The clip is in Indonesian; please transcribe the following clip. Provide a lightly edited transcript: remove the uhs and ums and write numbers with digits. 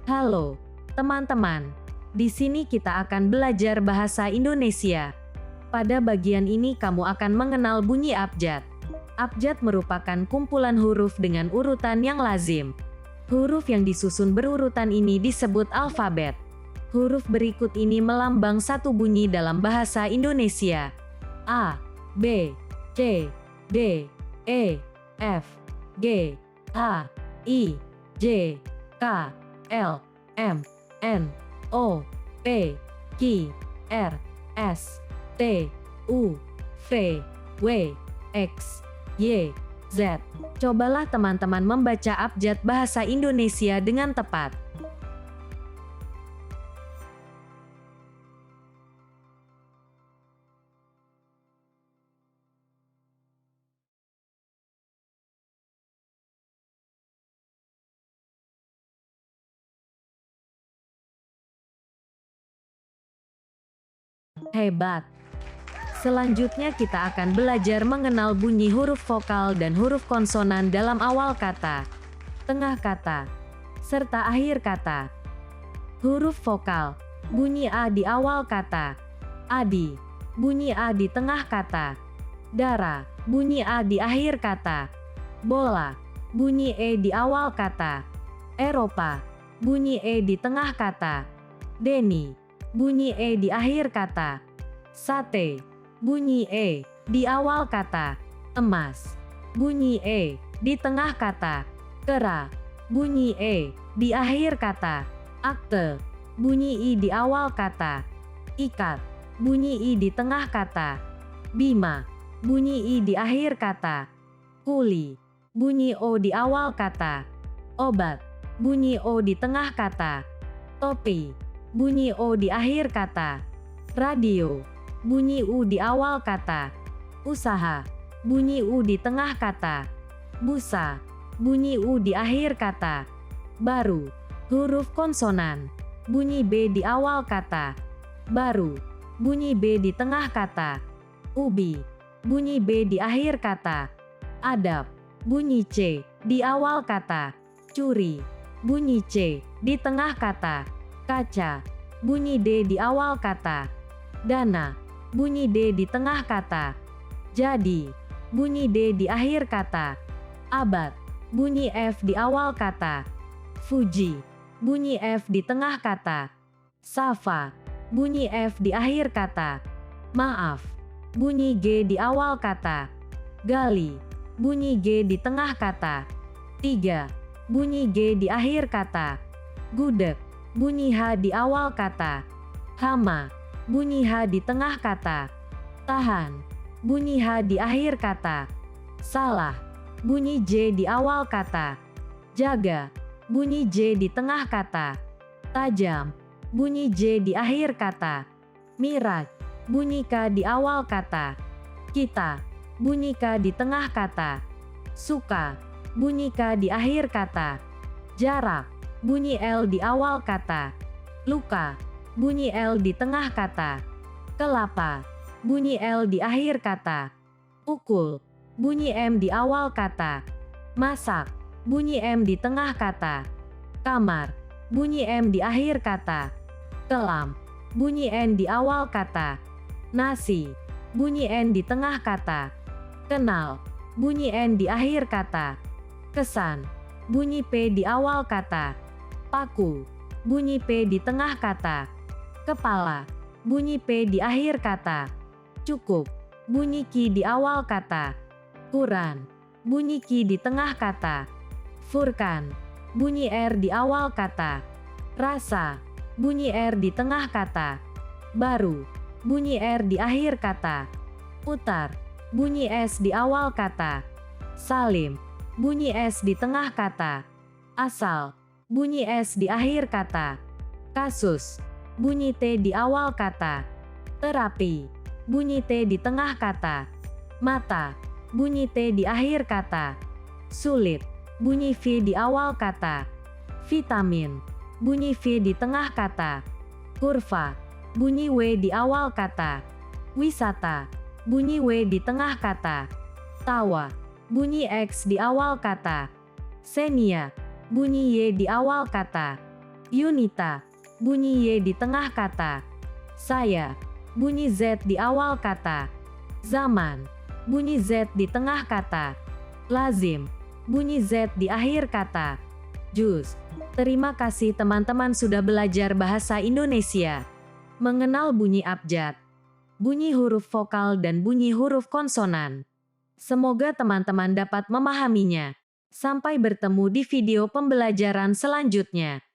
Halo, teman-teman. Di sini kita akan belajar bahasa Indonesia. Pada bagian ini kamu akan mengenal bunyi abjad. Abjad merupakan kumpulan huruf dengan urutan yang lazim. Huruf yang disusun berurutan ini disebut alfabet. Huruf berikut ini melambang satu bunyi dalam bahasa Indonesia. A, B, C, D, E, F, G, H, I, J, K, L, M, N, O, P, Q, R, S, T, U, V, W, X, Y, Z. Cobalah teman-teman membaca abjad bahasa Indonesia dengan tepat. Hebat! Selanjutnya kita akan belajar mengenal bunyi huruf vokal dan huruf konsonan dalam awal kata, tengah kata, serta akhir kata. Huruf vokal, bunyi A di awal kata, adi, bunyi A di tengah kata, dara, bunyi A di akhir kata, bola, bunyi E di awal kata, Eropa, bunyi E di tengah kata, Deni, bunyi E di akhir kata, sate, bunyi E di awal kata, emas, bunyi E di tengah kata, kera, bunyi E di akhir kata, akte, bunyi I di awal kata, ikat, bunyi I di tengah kata, bima, bunyi I di akhir kata, kuli, bunyi O di awal kata, obat, bunyi O di tengah kata, topi, bunyi O di akhir kata, radio, bunyi U di awal kata, usaha, bunyi U di tengah kata, busa, bunyi U di akhir kata, baru, huruf konsonan, bunyi B di awal kata, baru, bunyi B di tengah kata, ubi, bunyi B di akhir kata, adab, bunyi C di awal kata, curi, bunyi C di tengah kata, kaca, bunyi D di awal kata, dana, bunyi D di tengah kata, jadi, bunyi D di akhir kata, abad, bunyi F di awal kata, Fuji, bunyi F di tengah kata, Safa, bunyi F di akhir kata, maaf, bunyi G di awal kata, gali, bunyi G di tengah kata, tiga, bunyi G di akhir kata, gudeg, bunyi H di awal kata, hama, bunyi H di tengah kata, tahan, bunyi H di akhir kata, salah, bunyi J di awal kata, jaga, bunyi J di tengah kata, tajam, bunyi J di akhir kata, miraj, bunyi K di awal kata, kita, bunyi K di tengah kata, suka, bunyi K di akhir kata, jarak, bunyi L di awal kata, luka, bunyi L di tengah kata, kelapa, bunyi L di akhir kata, pukul, bunyi M di awal kata, masak, bunyi M di tengah kata, kamar, bunyi M di akhir kata, kelam, bunyi N di awal kata, nasi, bunyi N di tengah kata, kenal, bunyi N di akhir kata, kesan, bunyi P di awal kata, paku, bunyi P di tengah kata, kepala, bunyi P di akhir kata, cukup, bunyi Q di awal kata, Quran, bunyi Q di tengah kata, Furkan, bunyi R di awal kata, rasa, bunyi R di tengah kata, baru, bunyi R di akhir kata, putar, bunyi S di awal kata, salim, bunyi S di tengah kata, asal, bunyi S di akhir kata, kasus, bunyi T di awal kata, terapi, bunyi T di tengah kata, mata, bunyi T di akhir kata, sulit, bunyi V di awal kata, vitamin, bunyi V di tengah kata, kurva, bunyi W di awal kata, wisata, bunyi W di tengah kata, tawa, bunyi X di awal kata, senia, bunyi Y di awal kata, Yunita, bunyi Y di tengah kata. Saya, bunyi Z di awal kata. Zaman, bunyi Z di tengah kata. Lazim, bunyi Z di akhir kata. Juz. Terima kasih teman-teman sudah belajar bahasa Indonesia. Mengenal bunyi abjad, bunyi huruf vokal dan bunyi huruf konsonan. Semoga teman-teman dapat memahaminya. Sampai bertemu di video pembelajaran selanjutnya.